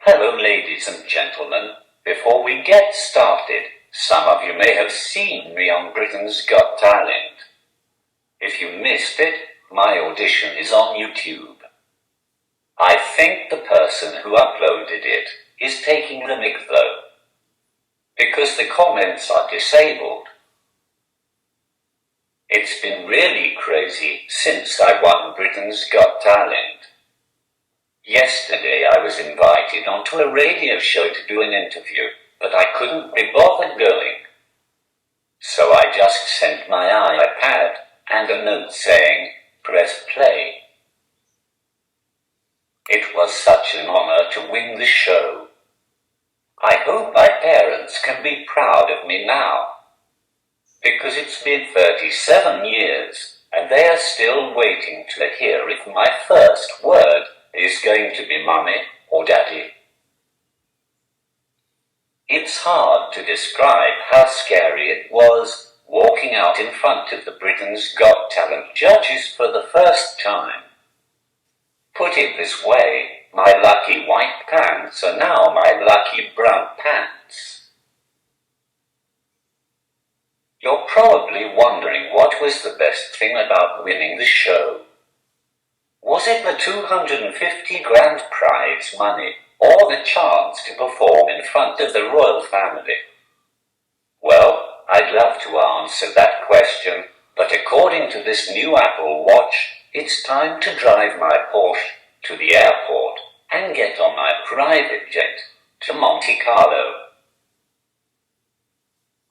Hello ladies and gentlemen, before we get started, some of you may have seen me on Britain's Got Talent. If you missed it, my audition is on YouTube. I think the person who uploaded it is taking the mick though, because the comments are disabled. It's been really crazy since I won Britain's Got Talent. Yesterday I was invited onto a radio show to do an interview, but I couldn't be bothered going. So I just sent my iPad and a note saying, "Press play." It was such an honor to win the show. I hope my parents can be proud of me now, because it's been 37 years and they are still waiting to hear if my first word is going to be mummy or daddy. It's hard to describe how scary it was walking out in front of the Britain's Got Talent judges for the first time. Put it this way, my lucky white pants are now my lucky brown pants. You're probably wondering what was the best thing about winning the show. Was it the 250 grand prize money, or the chance to perform in front of the royal family? Well, I'd love to answer that question, but according to this new Apple Watch, it's time to drive my Porsche to the airport and get on my private jet to Monte Carlo.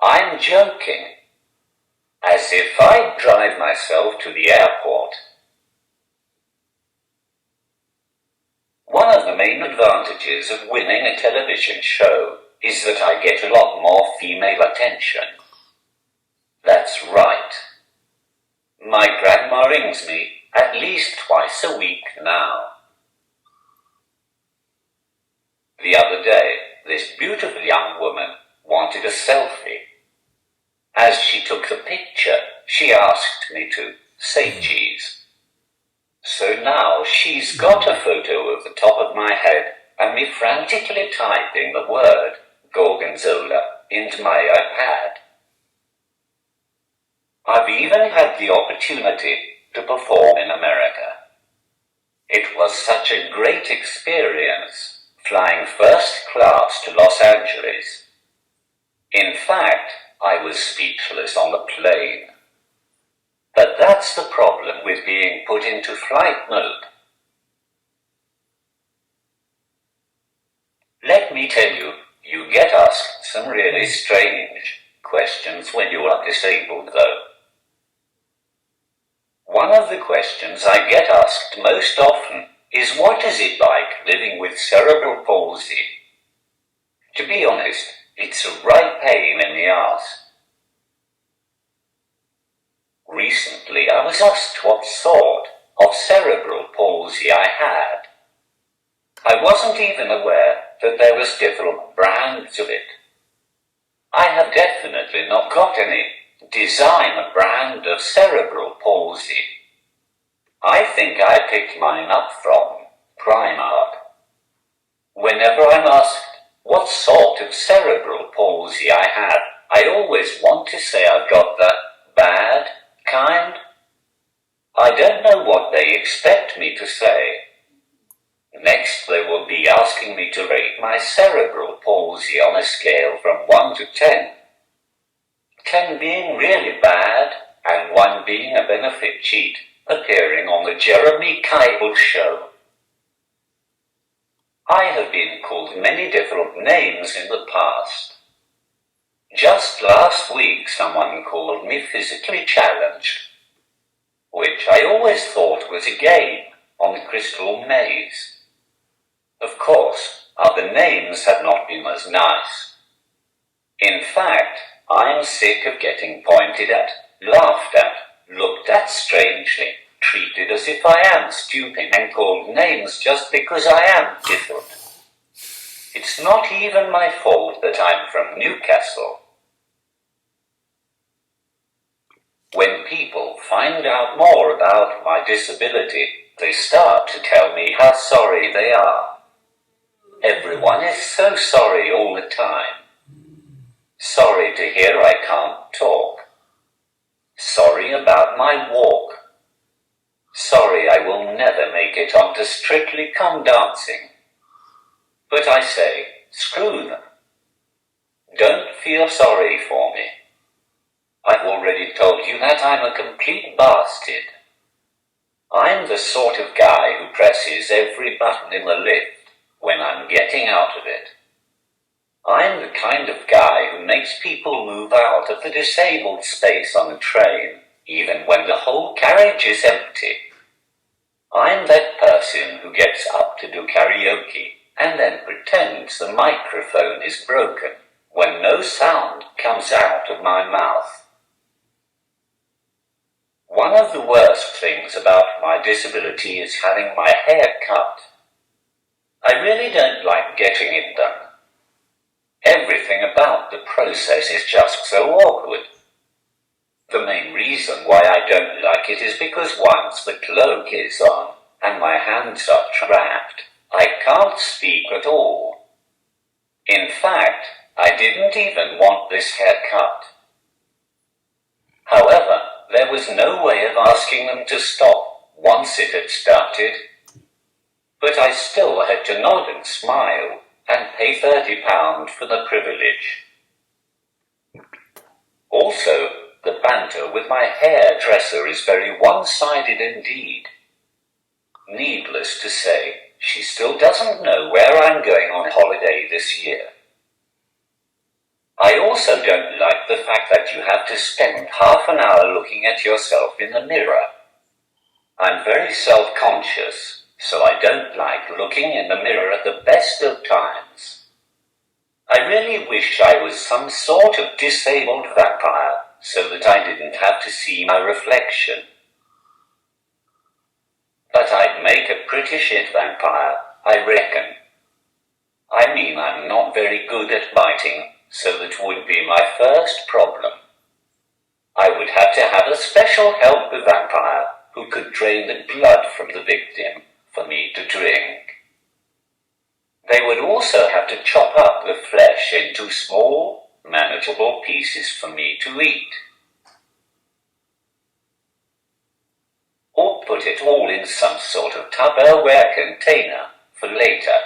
I'm joking. As if I'd drive myself to the airport. One of the main advantages of winning a television show is that I get a lot more female attention. That's right. My grandma rings me at least twice a week now. The other day, this beautiful young woman wanted a selfie. As she took the picture, she asked me to say cheese. So now she's got a photo of the top of my head and me frantically typing the word Gorgonzola into my iPad. I've even had the opportunity to perform in America. It was such a great experience, flying first class to Los Angeles. In fact, I was speechless on the plane. But that's the problem with being put into flight mode. Let me tell you, you get asked some really strange questions when you are disabled though. One of the questions I get asked most often is, what is it like living with cerebral palsy? To be honest, it's a right pain in the arse. Recently I was asked what sort of cerebral palsy I had. I wasn't even aware that there was different brands of it. I have definitely not got any designer brand of cerebral palsy. I think I picked mine up from Primark. Whenever I'm asked what sort of cerebral palsy I have, I always want to say I've got the bad kind. I don't know what they expect me to say. Next they will be asking me to rate my cerebral palsy on a scale from 1 to 10. 10 being really bad and 1 being a benefit cheat appearing on the Jeremy Kyle show. I have been called many different names in the past. Just last week someone called me physically challenged, which I always thought was a game on the Crystal Maze. Of course, other names have not been as nice. In fact, I'm sick of getting pointed at, laughed at, looked at strangely, treated as if I am stupid and called names just because I am different. It's not even my fault that I'm from Newcastle. When people find out more about my disability, they start to tell me how sorry they are. Everyone is so sorry all the time. Sorry to hear I can't talk. Sorry about my walk. Sorry I will never make it onto Strictly Come Dancing. But I say, screw them. Don't feel sorry for me. I've already told you that I'm a complete bastard. I'm the sort of guy who presses every button in the lift when I'm getting out of it. I'm the kind of guy who makes people move out of the disabled space on the train, even when the whole carriage is empty. I'm that person who gets up to do karaoke and then pretends the microphone is broken when no sound comes out of my mouth. One of the worst things about my disability is having my hair cut. I really don't like getting it done. Everything about the process is just so awkward. The main reason why I don't like it is because once the cloak is on and my hands are trapped, I can't speak at all. In fact, I didn't even want this haircut. However, there was no way of asking them to stop once it had started. But I still had to nod and smile and pay £30 for the privilege. Also, the banter with my hairdresser is very one-sided indeed. Needless to say, she still doesn't know where I'm going on holiday this year. I also don't like the fact that you have to spend half an hour looking at yourself in the mirror. I'm very self-conscious, so I don't like looking in the mirror at the best of times. I really wish I was some sort of disabled vampire, so that I didn't have to see my reflection. But I'd make a pretty shit vampire, I reckon. I mean, I'm not very good at biting, so that would be my first problem. I would have to have a special helper vampire who could drain the blood from the victim for me to drink. They would also have to chop up the flesh into small, manageable pieces for me to eat. Or put it all in some sort of Tupperware container for later.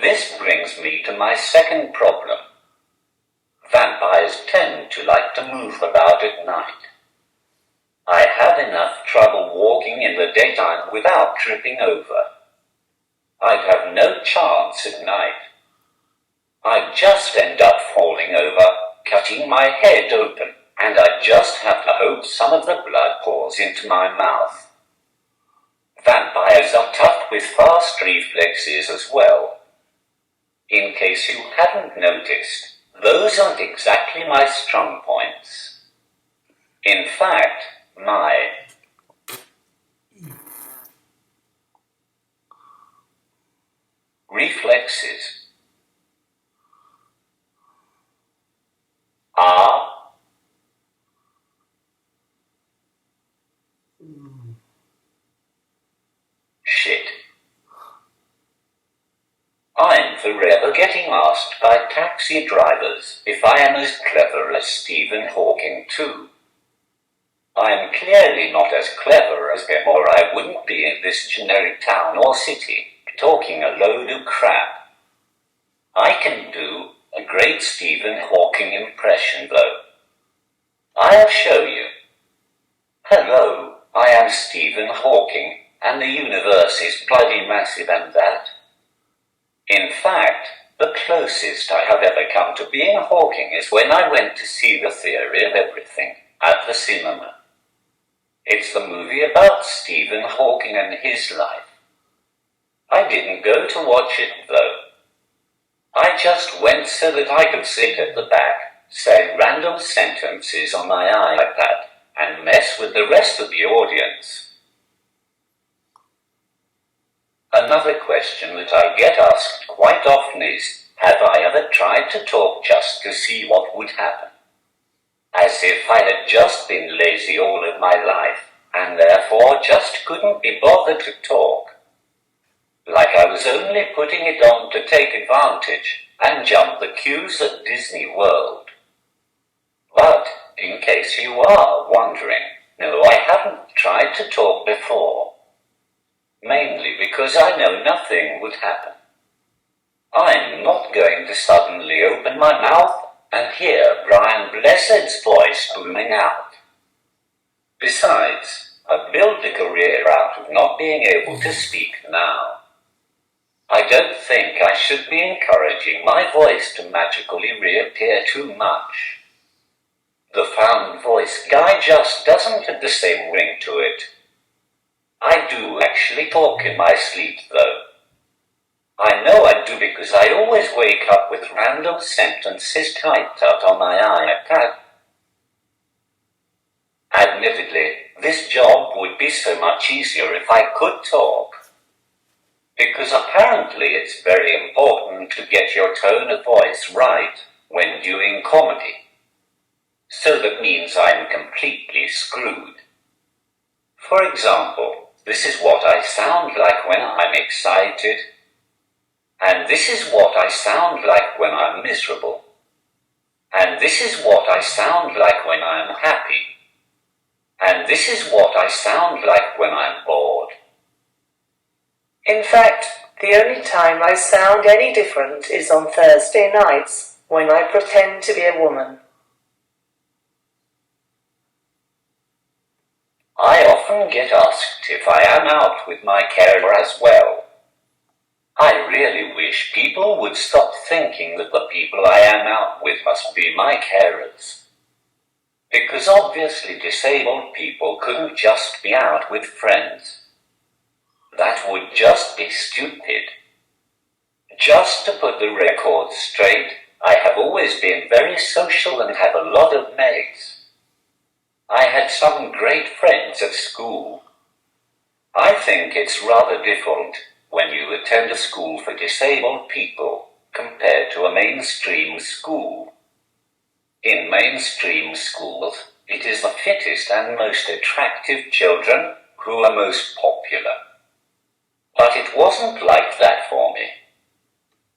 This brings me to my second problem. Vampires tend to like to move about at night. I have enough trouble walking in the daytime without tripping over. I'd have no chance at night. I'd just end up falling over, cutting my head open, and I'd just have to hope some of the blood pours into my mouth. Vampires are tough with fast reflexes as well. In case you hadn't noticed, those aren't exactly my strong points. In fact, my reflexes are shit. I'm forever getting asked by taxi drivers if I am as clever as Stephen Hawking too. I'm clearly not as clever as him, or I wouldn't be in this generic town or city talking a load of crap. I can do a great Stephen Hawking impression though. I'll show you. Hello, I am Stephen Hawking, and the universe is bloody massive and that. In fact, the closest I have ever come to being Hawking is when I went to see The Theory of Everything at the cinema. It's the movie about Stephen Hawking and his life. I didn't go to watch it though. I just went so that I could sit at the back, say random sentences on my iPad, and mess with the rest of the audience. Another question that I get asked quite often is, have I ever tried to talk just to see what would happen? As if I had just been lazy all of my life, and therefore just couldn't be bothered to talk. like I was only putting it on to take advantage and jump the queues at Disney World. But, in case you are wondering, no, I haven't tried to talk before. Mainly because I know nothing would happen. I'm not going to suddenly open my mouth and hear Brian Blessed's voice booming out. Besides, I've built a career out of not being able to speak now. I don't think I should be encouraging my voice to magically reappear too much. The found voice guy just doesn't have the same ring to it. I do actually talk in my sleep, though. I know I do because I always wake up with random sentences typed out on my iPad. Admittedly, this job would be so much easier if I could talk. Because apparently it's very important to get your tone of voice right when doing comedy. So that means I'm completely screwed. For example, this is what I sound like when I'm excited. And this is what I sound like when I'm miserable. And this is what I sound like when I'm happy. And this is what I sound like when I'm bored. In fact, the only time I sound any different is on Thursday nights, when I pretend to be a woman. I often get asked if I am out with my carer as well. I really wish people would stop thinking that the people I am out with must be my carers. Because obviously disabled people couldn't just be out with friends. That would just be stupid. Just to put the record straight, I have always been very social and have a lot of mates. I had some great friends at school. I think it's rather different when you attend a school for disabled people compared to a mainstream school. In mainstream schools, it is the fittest and most attractive children who are most popular. But it wasn't like that for me.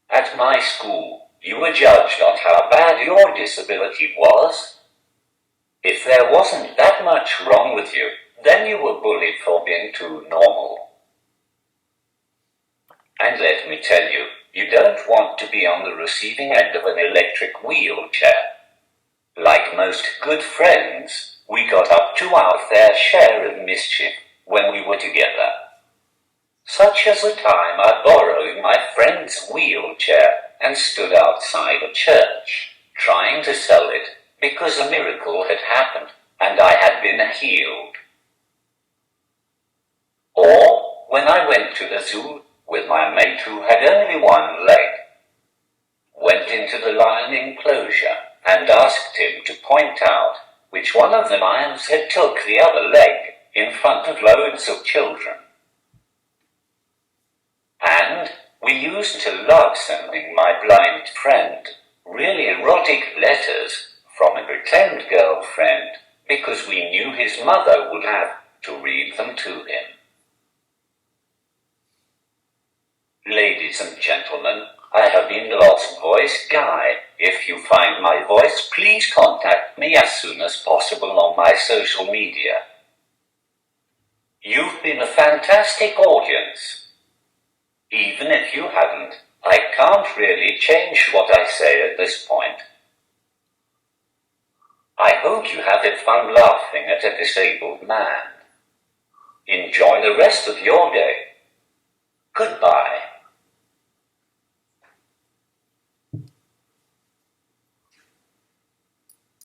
At my school, you were judged on how bad your disability was. If there wasn't that much wrong with you, then you were bullied for being too normal. And let me tell you, you don't want to be on the receiving end of an electric wheelchair. Like most good friends, we got up to our fair share of mischief when we were together. Such as the time I borrowed my friend's wheelchair and stood outside a church, trying to sell it because a miracle had happened and I had been healed. Or when I went to the zoo with my mate who had only one leg, went into the lion enclosure and asked him to point out which one of the lions had took the other leg in front of loads of children. And we used to love sending my blind friend really erotic letters from a pretend girlfriend because we knew his mother would have to read them to him. Ladies and gentlemen, I have been the Lost Voice Guy. If you find my voice, please contact me as soon as possible on my social media. You've been a fantastic audience. Even if you haven't, I can't really change what I say at this point. I hope you have had fun laughing at a disabled man. Enjoy the rest of your day. Goodbye.